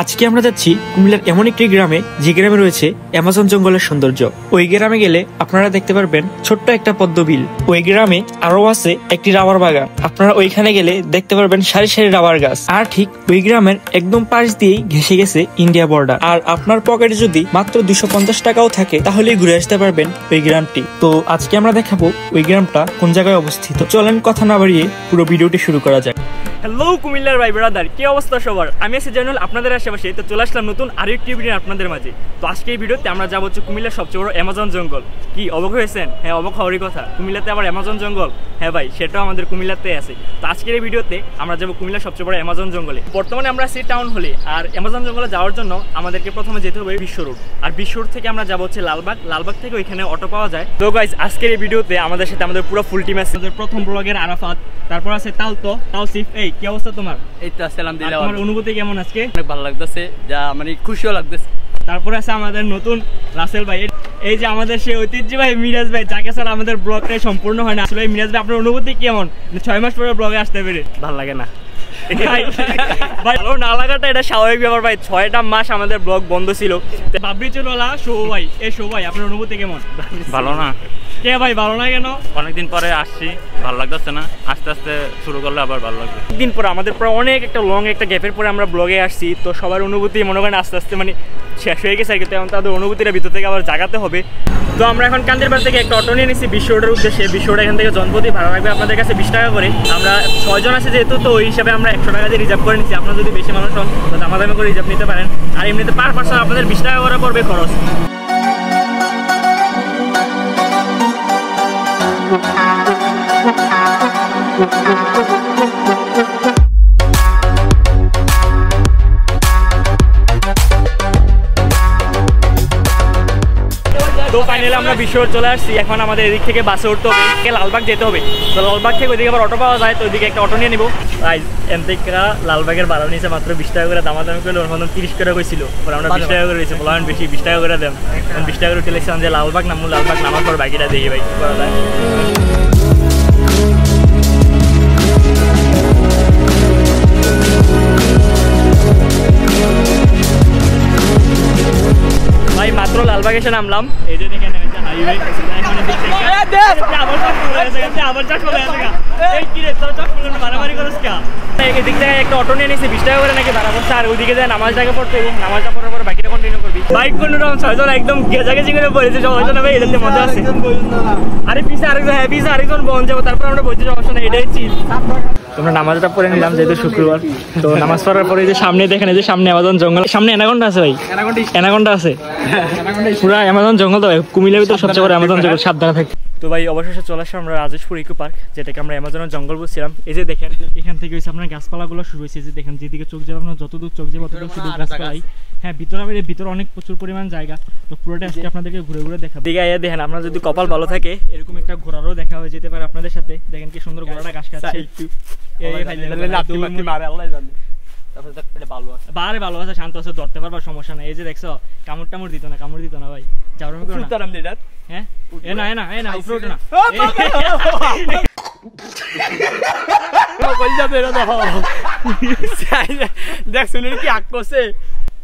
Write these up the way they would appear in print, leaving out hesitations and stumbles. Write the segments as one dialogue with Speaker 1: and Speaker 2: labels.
Speaker 1: আজকে আমরা যাচ্ছি কুমিল্লার এমন একটি গ্রামে, যে গ্রামে রয়েছে অ্যামাজন জঙ্গলের সৌন্দর্য। ওই গ্রামে গেলে আপনারা দেখতে পারবেন ছোট্ট একটা পদ্ম বিল। ওই গ্রামে আরো আছে একটি রাবার বাগান। আপনারা ওইখানে গেলে দেখতে পারবেন সারি সারি রাবার গাছ। আর ঠিক ওই গ্রামের একদম পাশ দিয়েই ঘেঁষে গেছে ইন্ডিয়া বর্ডার। আর আপনার পকেটে যদি মাত্র 250 টাকাও থাকে তাহলেই ঘুরে আসতে পারবেন ওই গ্রামটি। তো আজকে আমরা দেখাবো ওই গ্রামটা কোন জায়গায় অবস্থিত। চলেন কথা না বাড়িয়ে পুরো ভিডিওটি শুরু করা যাক।
Speaker 2: হ্যালো কুমিল্লার ভাই ব্রাদার, কি অবস্থা সবার? আমি আছি জানুল আপনাদের আশেপাশে। তো চলে আসলাম নতুন আরেকটি ভিডিও আপনাদের মাঝে। তো আজকে এই ভিডিওতে আমরা যাবো হচ্ছে কুমিল্লার সবচেয়ে বড় অ্যামাজন জঙ্গল। কি অবাক হয়েছেন? হ্যাঁ, অবাক হওয়ারই কথা। কুমিল্লাতে আবার অ্যামাজন জঙ্গল? হ্যাঁ ভাই, সেটাও আমাদের কুমিল্লাতে আছে। তো আজকের এই ভিডিওতে আমরা যাবো কুমিল্লার সবচেয়ে বড় অ্যামাজন জঙ্গলে। বর্তমানে আমরা আছি টাউন হলে। আর অ্যামাজন জঙ্গলে যাওয়ার জন্য আমাদেরকে প্রথমে যেতে হবে বিশ্ব রোড। আর বিশ্ব রোড থেকে আমরা যাবো হচ্ছে লালবাগ। লালবাগ থেকে ওইখানে অটো পাওয়া যায়। তো গাইজ, আজকের এই ভিডিওতে আমাদের সাথে আমাদের পুরো ফুল টিম আছে। আমাদের প্রথম ব্লগের আরাফাত, তারপর আছে তাওসিফ। এই কি অবস্থা তোমার?
Speaker 3: এই তো আসসালাম দিলাম।
Speaker 2: তোমার অনুভূতি কেমন আজকে?
Speaker 3: অনেক ভালো লাগতেছে, যা মানে খুশিও লাগতেছে।
Speaker 2: তারপরে আছে আমাদের নতুন রাসেল ভাই। এই যে আমাদের সেই ঐতিহ্যবাহী মিরাজ ভাই, যাকে স্যার আমাদের ব্লগটাই সম্পূর্ণ হয় না। আসলে মিরাজ ভাই, আপনার অনুভূতি কেমন 6 মাস পরে ব্লগে আসতে পেরে?
Speaker 3: ভালো লাগে না
Speaker 2: ভাই, ভালো না লাগাটা এটা স্বাভাবিক ব্যাপার ভাই। 6টা মাস আমাদের ব্লগ বন্ধ ছিল। বাবরি চুলওয়ালা শোভ ভাই, এই শোভ ভাই, আপনার অনুভূতি কেমন?
Speaker 3: ভালো না।
Speaker 2: কে ভাই ভালো না কেন?
Speaker 3: অনেকদিন পরে আসছি, ভালো লাগতেছে না। আস্তে আস্তে শুরু করলে আবার ভালো লাগবে।
Speaker 2: দিন পরে আমাদের প্রায় অনেক একটা লং একটা গ্যাপের পরে আমরা ব্লগে আসছি। তো সবার অনুভূতি মনে করেন আস্তে আস্তে মানে শেষ হয়ে গেছে আর কি। তেমন তাদের অনুভূতিটা ভিতর থেকে আবার জাগাতে হবে। তো আমরা এখন কান্দিরবাড়ি থেকে একটা অটো নিয়ে নিচ্ছি বিশ্ব রোডের উদ্দেশ্যে। বিশ্ব রোড এখান থেকে জনপ্রতি ভাড়া লাগবে আপনাদের কাছে 20 টাকা করে। আমরা 6 জন আছে যেহেতু, তো ওই হিসাবে আমরা 100 টাকা দিয়ে রিজার্ভ করে নিচ্ছি। আপনারা যদি বেশি মানুষ হন তো দামাদামি করে রিজার্ভ নিতে পারেন। আর এমনিতে পার পার্সন আপনাদের 20 টাকা করে পড়বে খরচ। তো ফাইনালি আমরা বিশ্ব রোড চলে আসছি। এখন আমাদের এদিক থেকে বাসে উঠতে হবে, লালবাগ যেতে হবে। তো লালবাগ থেকে ওইদিকে আবার অটো পাওয়া যায়, তো ওইদিকে একটা অটো নিয়ে নিবো। এম থেকে লালবাগের ভাড়া নিয়েছে মাত্র 20 টাকা করে। দামাদামি করলে ওর মতন 30 টাকা করেছিল, পরে আমরা 20 টাকা করে দিয়েছি। বললাম বেশি 20 টাকা করে দেন। 20 টাকা করে উঠে যে লালবাগ নামবো। লালবাগ নামার পর বাকিটা দেখি ভাই কি করা যায়। ভাই মাত্র লালবাগ এসে নামলাম। এই যে দেখেন হাইওয়ে, মারামারি করছ কে? এদিক থেকে একটা অটো নিয়ে নিয়েছি 20 টাকা করে নাকি ভাড়া করছে। আর ওইদিকে যায় নামাজ জায়গা পড়তে, এবং নামাজটা পড়ার পর বাকিটা কন্টিনিউ করবি। বাইক কোনোরকম 6 জন একদম গেজাগেজি করে পড়েছে সবাই। ভাই এটাতে মজা আছে। আরে পিছে আরেকজন, হ্যাঁ পিছে আরেকজন বন যাবো, তারপর আমরা বলছি সমস্যা নেই, এটাই চিল। তোমরা নামাজটা পড়ে নিলাম যেহেতু শুক্রবার। তো নামাজ পড়ার পরে যে সামনে দেখেন, এই যে সামনে অ্যামাজন জঙ্গল, সামনে অ্যানাকোন্ডা আছে ভাই। অ্যানাকোন্ডা আছে পুরো অ্যামাজন জঙ্গল। তো ভাই কুমিল্লার ভিতরে সবচেয়ে বড় অ্যামাজন জঙ্গল, সাবধানে থাকবে। তো ভাই অবশেষে চলে আসলাম আমরা রাজেশপুর ইকো পার্ক, যেটাকে আমরা অ্যামাজনের জঙ্গল বলছিলাম। এই যে দেখেন এখান থেকে হচ্ছে আপনার গাছপালাগুলো শুরু হয়েছে। যে দেখেন যেদিকে চোখ যাবে, আপনার যতদূর চোখ যাবে ততদূর শুধু গাছপালাই। হ্যাঁ, ভিতরে অনেক প্রচুর পরিমাণ জায়গা। তো পুরোটা আজকে আপনাদেরকে ঘুরে ঘুরে দেখাবো। দিকে আইয়া দেখেন, আপনার যদি কপাল ভালো থাকে এরকম একটা ঘোড়ারও দেখা হয়ে যেতে পারে আপনাদের সাথে। দেখেন কি সুন্দর ঘোড়াটা ঘাস খাচ্ছে। ভালো আছে, শান্ত আছে, ধরতে পারবা, সমস্যা নাই। এই যে দেখছো কামড় টামড় দিত না ভাই। যাওয়ার করো না। হ্যাঁ, এ না উপরে ওঠে না। দেখ শুনে কি আগ করছে।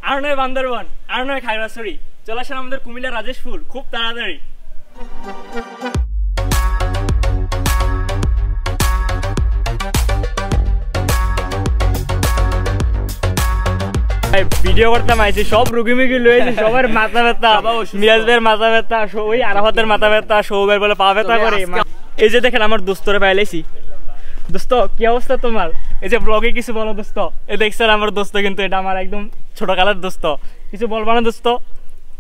Speaker 2: আর নয় বান্দরবান, আর নয় খাগড়াছড়ি, চলে আসেন আমাদের কুমিল্লা রাজেশপুর খুব তাড়াতাড়ি। ভিডিও করতাম আইছি, সব রুগী মুগি লয়েছি, সবার মাথা ব্যথা, মিরাজ ভাইয়ের মাথা ব্যথা, ওই আরাফাতের মাথা ব্যথা, সৌভাই বলে পা ব্যথা করে। এই যে দেখেন আমার দোস্তরে পাইলেছি। দোস্ত কি অবস্থা তোমার? এই যে ব্লগে কিছু বলো দোস্ত। এই দেখছেন আমার দোস্ত, কিন্তু এটা আমার একদম ছোট কালের দোস্ত। কিছু বলবা না দোস্ত?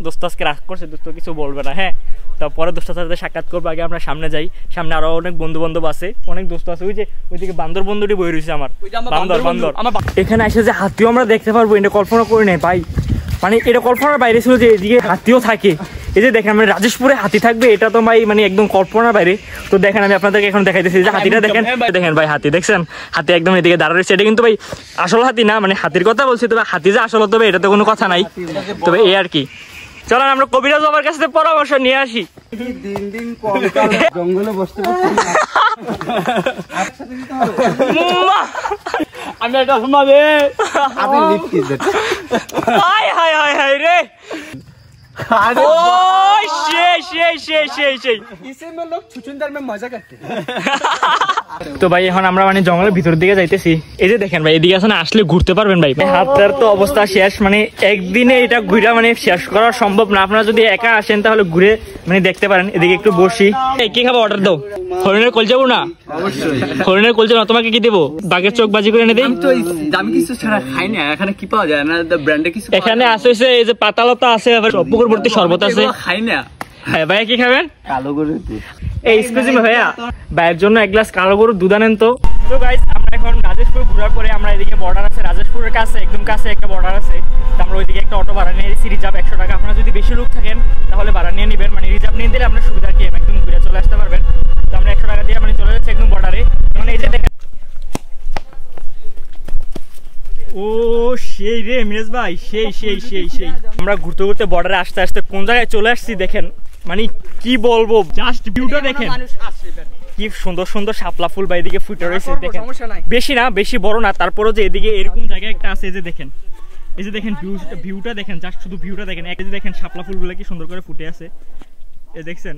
Speaker 2: দোস্ত আজকে রাগ করছে, দোস্ত কিছু বলবে না। হ্যাঁ, তারপরে দোস্তের সাথে সাক্ষাৎ করবো। আগে আমরা সামনে যাই, সামনে আরো অনেক বন্ধু বান্ধব আছে, অনেক দোস্ত আছে। ওই যে ওইদিকে বান্দর বন্ধুটি বই রয়েছে আমার, বান্দর। এখানে এসে যে হাতিও আমরা দেখতে পারবো, এটা কল্পনা করি নাই ভাই। মানে এটা কল্পনার বাইরে ছিল যে এদিকে হাতিও থাকে। এই যে দেখেন আমরা রাজেশপুরে হাতি থাকবে, এটা তো ভাই মানে একদম কল্পনার বাইরে। তো দেখেন আমি আপনাদেরকে এখন দেখাইতেছি যে হাতিটা দেখেন ভাই, হাতি দেখছেন? হাতি একদম এদিকে দাঁড়া রয়েছে। এটা কিন্তু ভাই আসল হাতি না, মানে হাতির কথা বলছি। তবে হাতি যে আসল তবে এটা তো কোনো কথা নাই। তবে এই আর কি। চলেন আমরা কবিরাজ বাবার কাছ থেকে পরামর্শ নিয়ে আসি।
Speaker 4: দিন দিন কঙ্কাল জঙ্গলে বসতে বসতে
Speaker 2: আমি একটা শোনাবে
Speaker 4: আপনি লিফট কি দেন
Speaker 2: হাই হাই হাই হাই রে ও সেই
Speaker 4: इसे में लोग छुचुंदर में मजा करते हैं।
Speaker 2: তো ভাই এখন আমরা মানে জঙ্গলের ভিতর দিকে যাইতেছি। এই যে দেখেন ভাই এদিকে আসলে আসলে ঘুরতে পারবেন ভাই, হাতের তো অবস্থা শেষ, মানে একদিনে এটা ঘুরে মানে শেষ করা সম্ভব না। আপনারা যদি একা আসেন তাহলে ঘুরে মানে দেখতে পারেন। এদিকে একটু বসি। কি খাবো অর্ডার দাও? হরিণের কল যাবো না?
Speaker 4: অবশ্যই
Speaker 2: হরিণের কল যাবো না, তোমাকে কি দেবো? বাঘের চোখ বাজি করে এনে দেই।
Speaker 4: তো দামি কিছু ছাড়া খাই না, এখানে কি পাওয়া যায় না ব্র্যান্ডে কিছু
Speaker 2: এখানে আছে এই যে পাতালতা আছে, আবার পুকুর ভর্তি শরবত আছে।
Speaker 4: খাই না।
Speaker 2: হ্যাঁ ভাইয়া কি খাবেন?
Speaker 4: কালো করে
Speaker 2: এই এক্সকিউজ মি ভাইয়া, ভাইয়ের জন্য এক গ্লাস কালো গরুর দুধ আনেন তো। তো গাইস আমরা এখন রাজেশপুর ঘোরার পরে আমরা এদিকে বর্ডার আছে, রাজেশপুরের কাছে একদম কাছে একটা বর্ডার আছে, তো আমরা ওইদিকে একটা অটো ভাড়া নিয়ে এসেছি রিজার্ভ 100 টাকা। আপনারা যদি বেশি লোক থাকেন তাহলে ভাড়া নিয়ে নেবেন, মানে রিজার্ভ নিয়ে দিলে আপনার সুবিধা কি একদম ঘুরে চলে আসতে পারবেন। তো আমরা 100 টাকা দিয়ে মানে চলে যাচ্ছি একদম বর্ডারে। মানে এই যে দেখেন ও সেই রে মিরাজ ভাই, সেই আমরা ঘুরতে ঘুরতে বর্ডারে আসতে আসতে কোন জায়গায় চলে আসছি দেখেন, মানে কি বলবো, জাস্ট ভিউটা দেখেন কি সুন্দর সুন্দর শাপলা ফুল বা এদিকে ফুটে রয়েছে দেখেন। বেশি না, বেশি বড় না, তারপরও যে এদিকে এরকম জায়গায় একটা আছে। এই যে দেখেন, এই যে দেখেন ভিউটা দেখেন, জাস্ট শুধু ভিউটা দেখেন। এই যে দেখেন শাপলা ফুলগুলো কি সুন্দর করে ফুটে আছে, এই দেখছেন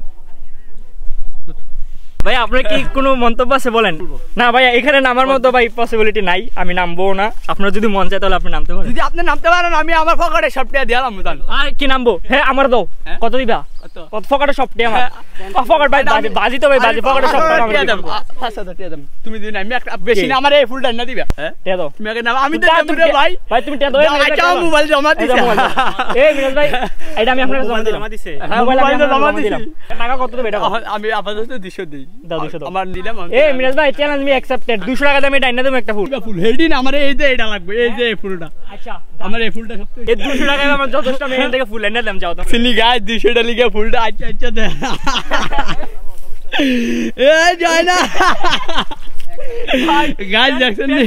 Speaker 2: ভাই। আপনার কি কোনো মন্তব্য আছে বলেন? না ভাই এখানে নামার মতো ভাই পসিবিলিটি নাই, আমি নামবো না। আপনার যদি মন চায় তাহলে আপনি নামতে পারেন।
Speaker 4: যদি আপনি নামতে পারেন আমি আমার পকেটে সব টাকা দিলাম মুদান।
Speaker 2: আর কি নামবো? হ্যাঁ আমার দাও, কত দিবা? কত পকেটে সব টাকা আমার পকেট ভাই বাজি তো ভাই বাজি পকেটে সব টাকা আমি দেব।
Speaker 4: 5,000 টাকা দাম তুমি দিন আমি একটা বেশি না আমার এই ফুলটা না দিবা। হ্যাঁ টাকা দাও তুমি আগে নাম আমি তো দেব রে ভাই।
Speaker 2: ভাই তুমি টাকা দাও,
Speaker 4: আচ্ছা মোবাইল জমা দিছি।
Speaker 2: এই মিরাজ ভাই এটা আমি আপনাকে জমা দিছি, মোবাইল জমা দিলাম। টাকা কত দেব এটা?
Speaker 4: আমি আপাতত 200 দেই।
Speaker 2: দাও 200 দাও।
Speaker 4: আমার দিলাম।
Speaker 2: এই মিরাজ ভাই চ্যালেঞ্জ মি অ্যাকসেপ্টেড। 200 টাকা দামে ডাইনা দেব একটা ফুল।
Speaker 4: ফুল হেডি না আমার এই যে এটা লাগবে, এই যে ফুলটা।
Speaker 2: আচ্ছা
Speaker 4: আমার এই ফুলটা সব
Speaker 2: এই 200 টাকায় আমার যথেষ্ট, আমি এখান থেকে ফুল এনে দিলাম। যাও তো
Speaker 4: চিনি গাছ 200 টাকা লিখে ফুলটা। আচ্ছা আচ্ছা দে এ যায় না গাছ দেখছেন নি?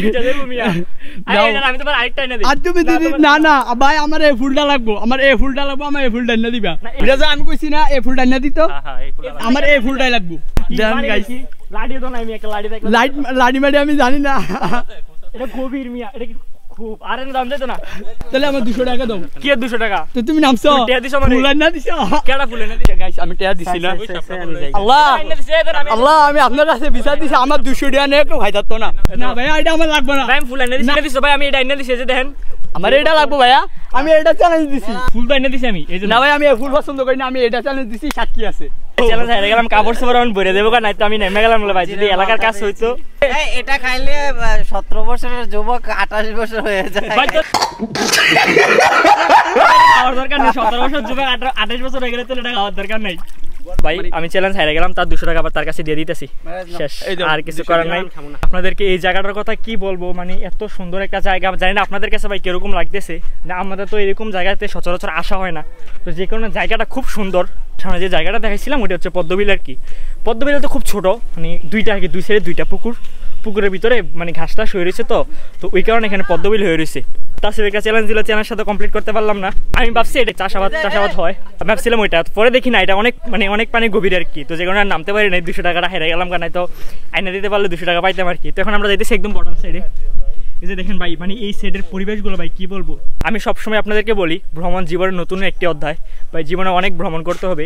Speaker 2: আমি তোমার আরেকটা এনে দিই।
Speaker 4: আর তুমি দিদি না না ভাই আমার এই ফুলটা লাগবো, আমার এই ফুলটা লাগবো, আমার এই ফুলটা এনে দিবা। এটা যে আমি কইছি না এই ফুলটা এনে দিত, আমার এই ফুলটাই লাগবো। জান গাইস
Speaker 2: লাড়ি তো নাই, আমি একটা লাড়ি দেখলাম।
Speaker 4: লাইট লাড়ি মারি আমি জানি না।
Speaker 2: এটা গভীর মিয়া, এটা কি খুব আরে দাম দিত না?
Speaker 4: তাহলে আমার 200 টাকা দাও।
Speaker 2: কি 200 টাকা?
Speaker 4: তো তুমি নামছো
Speaker 2: টাকা দিছো মানে?
Speaker 4: ফুল না দিছো?
Speaker 2: কেডা ফুল এনে দিছে?
Speaker 4: গাইস আমি টাকা দিছি না। আল্লাহ আল্লাহ আমি আপনার কাছে বিচার দিছি, আমার 200 টাকা নিয়ে একটু ভাই যাতো না। না ভাই এটা আমার লাগবে না।
Speaker 2: ভাই ফুল এনে দিছো ভাই, আমি এটা এনে দিছি। এই যে দেখেন
Speaker 4: আমার এটা লাগবে ভাইয়া, আমি এটা চ্যালেঞ্জ দিছি।
Speaker 2: ফুল তো এনে দিছি আমি। এই যে
Speaker 4: না ভাই আমি এই ফুল পছন্দ করি না, আমি এটা চ্যালেঞ্জ দিছি। সাক্ষী আছে
Speaker 2: চ্যালেঞ্জ হারে গেলাম, কাপড় সাপড় আমি ভরে দেবো না, তো আমি নেমে গেলাম। ভাই যদি এলাকার কাজ হইতো।
Speaker 5: এটা খাইলে 17 বছরের যুবক 28 বছর হয়ে যায়।
Speaker 2: ভাই তো খাওয়ার দরকার নেই, 17 বছর যুবক 28 বছর হয়ে গেলে তো এটা খাওয়ার দরকার নেই। ভাই আমি চ্যালেঞ্জ হারে গেলাম, তার 200 টাকা আবার তার কাছে দিয়ে দিতেছি। শেষ, আর কিছু করার নাই। আপনাদেরকে এই জায়গাটার কথা কি বলবো, মানে এত সুন্দর একটা জায়গা। জানি না আপনাদের কাছে ভাই কিরকম লাগতেছে, না আমাদের তো এরকম জায়গাতে সচরাচর আসা হয় না। তো যে কোনো জায়গাটা খুব সুন্দর। সামনে যে জায়গাটা দেখাইছিলাম ওটা হচ্ছে পদ্মবিল আর কি। পদ্মবিল তো খুব ছোট, মানে দুইটা আর কি, দুই সাইডে দুইটা পুকুর, পুকুরের ভিতরে মানে ঘাসটা হয়ে রয়েছে, তো ওই কারণে এখানে পদ্মবিল হয়ে রয়েছে। তাছাড়া একটা চ্যালেঞ্জ দিল, চ্যালেঞ্জের সাথে কমপ্লিট করতে পারলাম না। আমি ভাবছি এটা চাষাবাদ হয়, ভাবছিলাম ওইটা, পরে দেখি না এটা অনেক মানে অনেক পানি গভীর আর কি। তো যে কারণে নামতে পারি না, 200 টাকাটা হেরে গেলাম, কারণ তো আইনা দিতে পারলে 200 টাকা পাইতাম আর কি। তো এখন আমরা যাইতেছি একদম বর্ডার সাইডে। এই যে দেখেন ভাই, মানে এই সাইডের পরিবেশগুলো ভাই কি বলবো। আমি সবসময় আপনাদেরকে বলি ভ্রমণ জীবনের নতুন একটি অধ্যায় ভাই, জীবনে অনেক ভ্রমণ করতে হবে।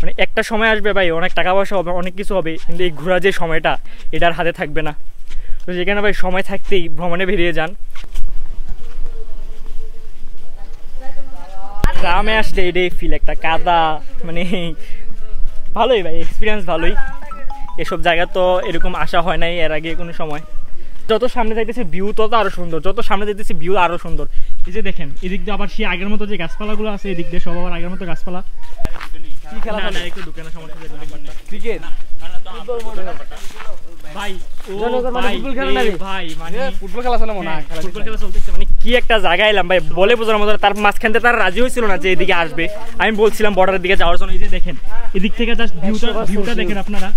Speaker 2: মানে একটা সময় আসবে ভাই, অনেক টাকা পয়সা হবে, অনেক কিছু হবে, কিন্তু এই ঘোরা যে সময়টা এটার হাতে থাকবে না। তো যেখানে ভাই সময় থাকতেই ভ্রমণে বেরিয়ে যান। গ্রামে আসলে এটাই ফিল, একটা কাদা, মানে ভালোই ভাই, এক্সপিরিয়েন্স ভালোই। এসব জায়গা তো এরকম আসা হয় নাই এর আগে কোনো সময়। যত সামনে যাইতেছে ভিউ তত আরো সুন্দর, যত সামনে যাইতেছে ভিউ আরো সুন্দর। এই যে দেখেন এদিক দিয়ে আবার সেই আগের মতো যে গাছপালাগুলো আছে, এদিক দিয়ে সব আবার আগের মতো গাছপালা। কি খেলা না একটু ঢুকে না, সমস্যা নেই।
Speaker 4: ক্রিকেট
Speaker 2: ভাই ফুটবল খেলা না ভাই, মানে
Speaker 4: ফুটবল খেলা চলে মনে হয়,
Speaker 2: ফুটবল খেলা চলতেছে। মানে কি একটা জায়গায় এলাম ভাই, বলে বোঝার মতো। তার মাঝখানতে তার রাজি হয়েছিল না যে এদিকে আসবে। আমি বলছিলাম বর্ডারের দিকে যাওয়ার জন্য। এই যে দেখেন এদিক থেকে জাস্ট ভিউটা দেখেন আপনারা,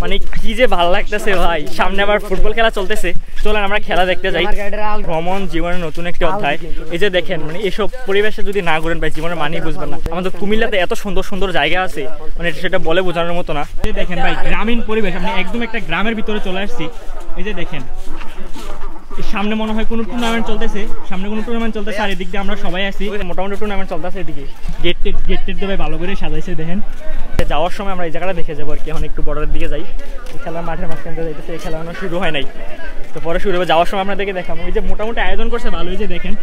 Speaker 2: মানে কি যে ভালো লাগতেছে ভাই, সামনে আবার ফুটবল খেলা চলতেছে, চলেন আমরা খেলা দেখতে যাই। ভ্রমণ জীবনের নতুন একটি অধ্যায়। এই যে দেখেন মানে এসব পরিবেশে যদি না ঘুরেন ভাই জীবনের মানেই বুঝবেন না। আমাদের কুমিল্লাতে এত সুন্দর সুন্দর জায়গা আছে মানে সেটা বলে বোঝানোর মতো না। এই দেখেন ভাই গ্রামীণ পরিবেশ, আমি একদম একটা গ্রামের ভিতরে চলে আসছি। এই যে দেখেন সামনে মনে হয় কোনো টুর্নামেন্ট চলতেছে, সামনে কোনো টুর্নামেন্ট চলতেছে আর এদিক দিয়ে আমরা সবাই আছি, মোটামুটি টুর্নামেন্ট চলতেছে। এদিকে গেট দেবে ভালো করে সাজাইছে দেখেন। যাওয়ার সময় আমরা এই জায়গাটা দেখে যাবো আর কি। এখন একটু বর্ডারের দিকে যাই, এই খেলার মাঠের মাঝখানটা যাইতেছে, এই খেলা এখনো শুরু হয় নাই, তো পরে শুরু হবে। যাওয়ার সময় আপনাদেরকে দেখাবো। এই যে মোটামুটি আয়োজন করছে ভালো, এই যে দেখেন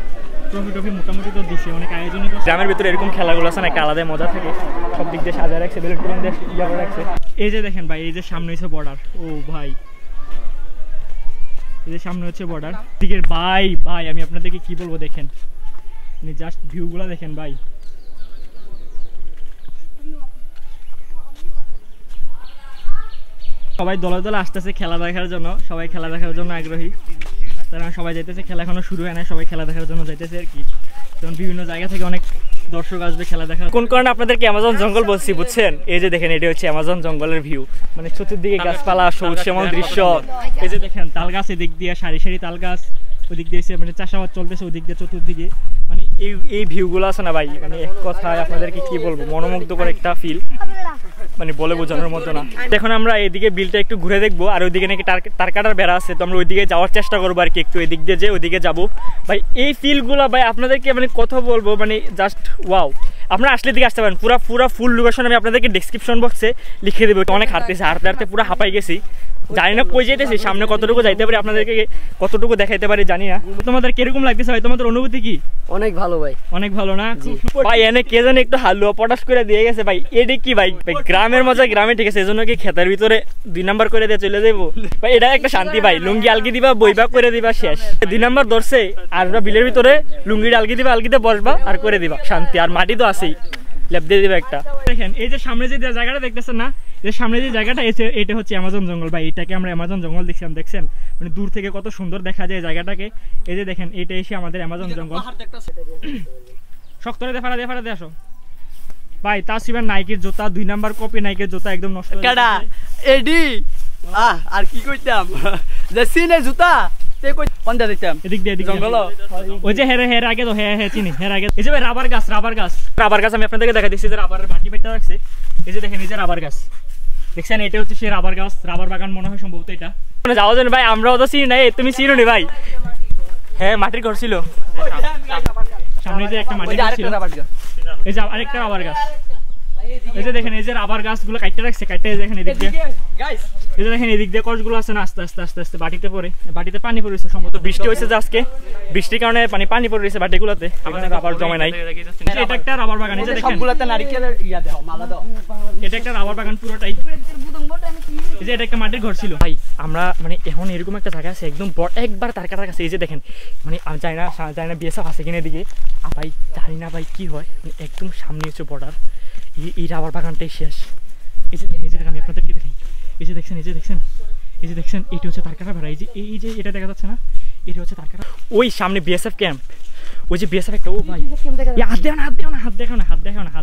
Speaker 2: ট্রফি মোটামুটি তো দিচ্ছে, অনেক আয়োজনই করছে। গ্রামের ভিতরে এরকম খেলাগুলো আছে না, একটা আলাদা মজা থাকে, সব দিক দিয়ে সাজায় রাখছে, বেলুন টেলুন দিয়ে ইয়া করে রাখছে। এই যে দেখেন ভাই এই যে সামনে হচ্ছে বর্ডার, ও ভাই এই যে সামনে হচ্ছে বর্ডার দিকের ভাই আমি আপনাদেরকে কি বলবো দেখেন, মানে জাস্ট ভিউগুলো দেখেন ভাই। সবাই দলে দলে আসতেছে খেলা দেখার জন্য, সবাই খেলা দেখার জন্য আগ্রহী, তারা সবাই যাইতেছে, খেলা এখনো শুরু হয় না, সবাই খেলা দেখার জন্য যাইতেছে আর কি। যেমন বিভিন্ন জায়গা থেকে অনেক দর্শক আসবে খেলা দেখার। কোন কারণে আপনাদেরকে অ্যামাজন জঙ্গল বলছি বুঝছেন? এই যে দেখেন এটা হচ্ছে অ্যামাজন জঙ্গলের ভিউ, মানে চতুর্দিকে গাছপালা, সবুজ শ্যামল দৃশ্য। এই যে দেখেন তাল গাছ, এদিক দিয়ে সারি সারি তাল গাছ, ওদিক দিয়ে মানে চাষাবাদ চলতেছে ওদিক দিয়ে চতুর্দিকে, মানে এই ভিউগুলো আছে না ভাই, মানে এক কথায় আপনাদেরকে কি বলবো, মনোমুগ্ধকর একটা ফিল, মানে বলে বোঝানোর মতো না। এখন আমরা এদিকে বিলটা একটু ঘুরে দেখবো, আর ওইদিকে নাকি তার কাটার বেড়া আছে, তো আমরা ওইদিকে যাওয়ার চেষ্টা করবো আর কি, একটু এদিক দিয়ে যে ওইদিকে যাবো ভাই। এই ফিলগুলো ভাই আপনাদেরকে মানে কথা বলবো, মানে জাস্ট ওয়াও। আপনারা আসলে দিকে আসতে পারেন, পুরো ফুল লোকেশন আমি আপনাদেরকে ডেসক্রিপশন বক্সে লিখে দেবো। অনেক হাঁটতে পুরো হাঁপাই গেছি, জানি না কই যেতেছি, সামনে কতটুকু যাইতে পারি, আপনাদেরকে কতটুকু দেখাইতে পারি জানি না। তোমাদের কিরকম লাগতেছে ভাই, তোমাদের অনুভূতি কি?
Speaker 5: অনেক ভালো ভাই,
Speaker 2: অনেক ভালো না ভাই? এনে কে জানে একটু হালুয়া পটাশ করে দিয়ে গেছে ভাই, এটি কি ভাই? গ্রামের মজা গ্রামে ঠিক আছে, এজন্য কি খেতের ভিতরে 2 নাম্বার করে দিয়ে চলে যাবো ভাই? এটা একটা শান্তি ভাই, লুঙ্গি আলগি দিবা, বইবা করে দিবা, শেষ। 2 নাম্বার ধরছে আর বিলের ভিতরে লুঙ্গি আলগি দিবা, আলগিতে বসবা আর করে দিবা, শান্তি। আর মাটি তো আছেই, লেপ দিয়ে দিবা একটা। দেখেন এই যে সামনে যে জায়গাটা দেখতেছেন না, যে সামনে যে জায়গাটা এসে, এটা হচ্ছে অ্যামাজন জঙ্গল ভাই। এটাকে আমরা অ্যামাজন জঙ্গল দেখছিলাম, দেখছেন মানে দূর থেকে কত সুন্দর দেখা যায় জায়গাটাকে। এই যে দেখেন এটা এসে আমাদের অ্যামাজন জঙ্গল। শক্ত করে ফাড়া দিয়ে আসো ভাই। তাসিবার নাইকের জুতা 2 নাম্বার কপি, নাইকের জুতা একদম নষ্ট
Speaker 4: কেডা এডি আর কি কইতাম যে সিনে জুতা তে কই কোন দা দিতাম
Speaker 2: এদিক দিয়ে জঙ্গল। ওই যে হের আগে তো হ্যাঁ চিনি, হের আগে এই যে ভাই রাবার গাছ আমি আপনাদেরকে দেখা দিচ্ছি, যে রাবারের ভাটি বেটা রাখছে। এই যে দেখেন এই যে রাবার গাছ দেখছেন, এটা হচ্ছে সেই রাবার গাছ, রাবার বাগান মনে হয় সম্ভবত এটা। মানে যাওয়া যান ভাই, আমরাও তো চিনি নাই, তুমি চিনো নি ভাই? হ্যাঁ মাটির ঘর ছিল সামনে, যে একটা মাটির ঘর ছিল, এই যে আরেকটা রাবার গাছ। এই যে দেখেন এই যে রাবার গাছগুলো কাটতে রাখছে, দেখেন এদিক দিয়ে, এই যে দেখেন এদিক দিয়ে কচগুলো আছে না, আস্তে আস্তে বাটিতে পড়ে, বাটিতে পানি পড়েছে সম্ভবত, বৃষ্টি হয়েছে যে আজকে, বৃষ্টির কারণে পানি পড়ে রয়েছে বাটিগুলোতে, রাবার জমে নাই। এটা একটা রাবার বাগান, এই যে দেখেন
Speaker 4: সবগুলাতে নারকেল ইয়া দাও, মালা দাও।
Speaker 2: এটা একটা রাবার বাগান পুরোটাই। এই যে এটা একটা মাটির ঘর ছিল ভাই। আমরা মানে এখন এরকম একটা জায়গা আছে একদম একবার তার কাটার কাছে। এই যে দেখেন মানে আমি জানি না বিএসএফ আছে কিনা এদিকে ভাই, জানি না ভাই কি হয়, মানে একদম সামনে হচ্ছে বর্ডার, এই রাবার বাগানটাই শেষ। এই যে দেখেন আমি আপনাদেরকে দেখাই, এই যে দেখছেন এটা হচ্ছে তারকাটা বেড়া। এই যে এটা দেখা যাচ্ছে না, এটা হচ্ছে তারকাটা। ওই সামনে বিএসএফ ক্যাম্প, ওই যে বিএসএফ একটা, ও ভাই হাত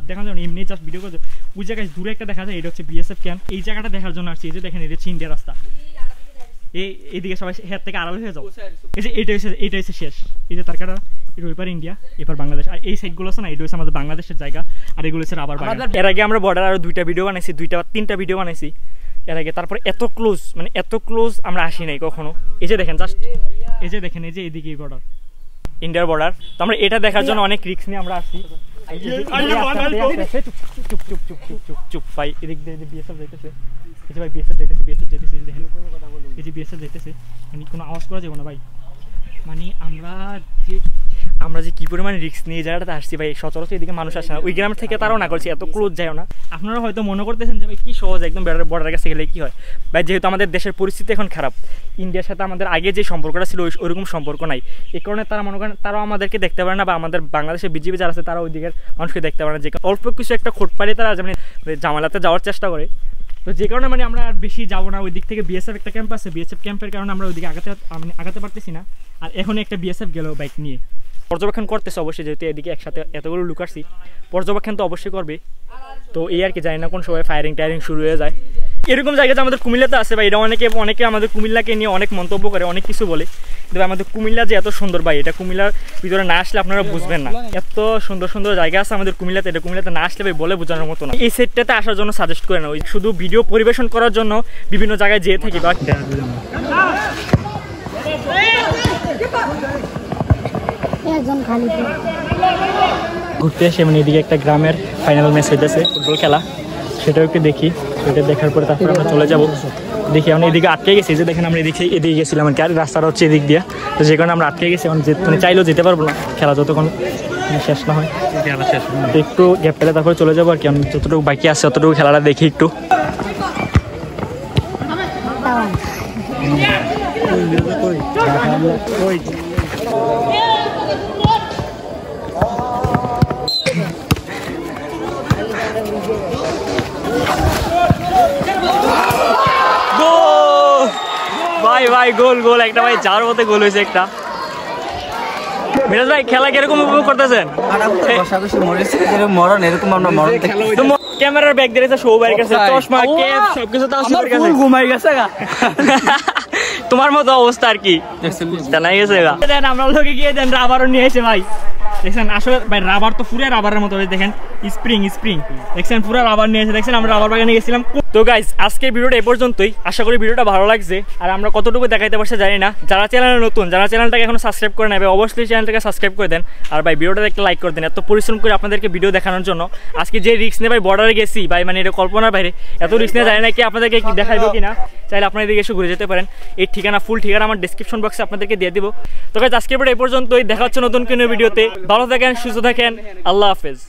Speaker 2: দেখানো যাবে এমনি জাস্ট ভিডিও করছে। ওই জায়গায় দূরে একটা দেখা যায়, এটা হচ্ছে বিএসএফ ক্যাম্প। এই জায়গাটা দেখার জন্য আসছি। এই যে দেখেন এটা হচ্ছে ইন্ডিয়া রাস্তা, এইদিকে সবাই হেড থেকে আড়াল হয়ে যাও। এই যে এটা হচ্ছে শেষ, এই যে তারকাটা, এটা ওইবার ইন্ডিয়া, এবার বাংলাদেশ। আর এই সাইডগুলো আছে না, এটা হচ্ছে আমাদের বাংলাদেশের জায়গা, আর এগুলো হচ্ছে রাবার বাগান। এর আগে আমরা বর্ডার আরো 2টা ভিডিও বানাইছি, 3টা ভিডিও বানাইছি এর আগে। তারপরে এত ক্লোজ আমরা আসি নাই কখনো। এই যে দেখেন জাস্ট, এই যে দেখেন এই যে এদিকে বর্ডার, ইন্ডিয়ার বর্ডার। তো আমরা এটা দেখার জন্য অনেক রিস্ক নিয়ে আমরা আসি। চুপ ভাই, এদিক দিয়ে বিএসএফ যাইতেছে, এই যে ভাই বিএসএফ যাইতেছে, দেখেন এই যে বিএসএফ যাইতেছে, মানে কোনো আওয়াজ করা যাবে না ভাই। মানে আমরা যে কি পরিমাণে রিস্ক নিয়ে জায়গাটাতে আসছি ভাই, সচরাচর এদিকে মানুষ আসে না, ওই গ্রাম থেকে তারাও না করছি, এত ক্লোজ যায়ও না। আপনারা হয়তো মনে করতেছেন যে ভাই কি সহজ, একদম বর্ডারের কাছে গেলে কি হয় ভাই, যেহেতু আমাদের দেশের পরিস্থিতি এখন খারাপ, ইন্ডিয়ার সাথে আমাদের আগে যে সম্পর্কটা ছিল ওইরকম সম্পর্ক নাই, এই কারণে তারা মনে করেন তারাও আমাদেরকে দেখতে পারে না, বা আমাদের বাংলাদেশের বিজিবি যারা আছে তারা ওই দিকের মানুষকে দেখতে পারে না, যে অল্প কিছু একটা খোট পারে তারা মানে জামালাতে যাওয়ার চেষ্টা করে। তো যে কারণে মানে আমরা আর বেশি যাবো না। ওই দিক থেকে বিএসএফ একটা ক্যাম্প আছে, বিএসএফ ক্যাম্পের কারণে আমরা ওইদিকে আগাতে পারতেছি না। আর এখন একটা বিএসএফ গেল বাইক নিয়ে, পর্যবেক্ষণ করতেছে অবশ্যই, যেহেতু এদিকে একসাথে এতগুলো লোক আসছি, পর্যবেক্ষণ তো অবশ্যই করবে। তো এই আর কি, জানি না কোন সময় ফায়ারিং টায়ারিং শুরু হয়ে যায়। এরকম জায়গা যে আমাদের কুমিল্লাতে আছে ভাই, এটা অনেকে আমাদের কুমিল্লাকে নিয়ে অনেক মন্তব্য করে, অনেক কিছু বলে, কিন্তু আমাদের কুমিল্লা যে এত সুন্দর ভাই, এটা কুমিল্লার ভিতরে না আসলে আপনারা বুঝবেন না। এত সুন্দর সুন্দর জায়গা আছে আমাদের কুমিল্লাতে, এটা কুমিল্লাতে না আসলে ভাই বলে বোঝানোর মতো না। এই সেটটাতে আসার জন্য সাজেস্ট করে না, ওই শুধু ভিডিও পরিবেশন করার জন্য বিভিন্ন জায়গায় যেয়ে থাকি বা ঘুরতে এসে মানে এদিকে একটা গ্রামের ফাইনাল ম্যাচ হইতেছে ফুটবল খেলা, সেটাও একটু দেখি। সেটা দেখার পরে তারপরে আমরা চলে যাবো। দেখি আমরা এদিকে আটকে গেছি, যে দেখেন আমরা এদিকে গেছিলাম আর কি, আর রাস্তাটা হচ্ছে এদিক দিয়ে, তো যে কারণে আমরা আটকে গেছি। এখন মানে চাইলেও যেতে পারবো না, খেলা যতক্ষণ শেষ না হয়। একটু গ্যাপ পেলে তারপরে চলে যাবো আর কি। আমি যতটুকু বাকি আছে ততটুকু খেলাটা দেখি একটু। ভাই গোল একটা ভাই, যার মতো গোল হয়েছে একটা। মিরাজ ভাই খেলা কিরকম উপভোগ করতেছেন? ক্যামেরার ব্যাগ দিয়েছে সৌভাইয়ের কাছে, চশমা ক্যাপ সবকিছু তো ঘুমাই গেছে। তোমার মতো অবস্থা আর কি, জানাই গেছে। আমরা লোকে গিয়ে দেন রাবারও নিয়ে এসে ভাই, দেখছেন আসলে ভাই রাবার তো পুরো রাবারের মতো, দেখেন স্প্রিং দেখছেন পুরো রাবার নিয়ে এসে, দেখছেন আমরা রাবার বাগানে গেছিলাম। তো গাইস আজকের ভিডিওটা এই পর্যন্তই, আশা করি ভিডিওটা ভালো লাগছে। আর আমরা কতটুকু দেখাইতে পারছি জানি না, যারা চ্যানেলে নতুন, যারা চ্যানেলটাকে এখনো সাবস্ক্রাইব করে নেবে অবশ্যই চ্যানেলটাকে সাবস্ক্রাইব করে দেন। আর ভাই ভিডিওটা একটা লাইক করে দেন, এত পরিশ্রম করে আপনাদেরকে ভিডিও দেখানোর জন্য। আজকে যে রিস্ক নিয়ে ভাই বর্ডারে গেছি ভাই, মানে এটা কল্পনার বাইরে, এত রিস্ক নিয়ে জানি না কি আপনাদেরকে দেখাইবো কিনা, চাইলে আপনারা এদিকে এসে ঘুরে যেতে পারেন। এই ঠিকানা ফুল ঠিকানা আমার ডেসক্রিপশন বক্সে আপনাদেরকে দিয়ে দিব। তো গাইস আজকের ভিডিও এই পর্যন্তই, দেখা হচ্ছে নতুন কোনো ভিডিওতে। ভালো থাকেন, সুস্থ থাকেন, আল্লাহ হাফেজ।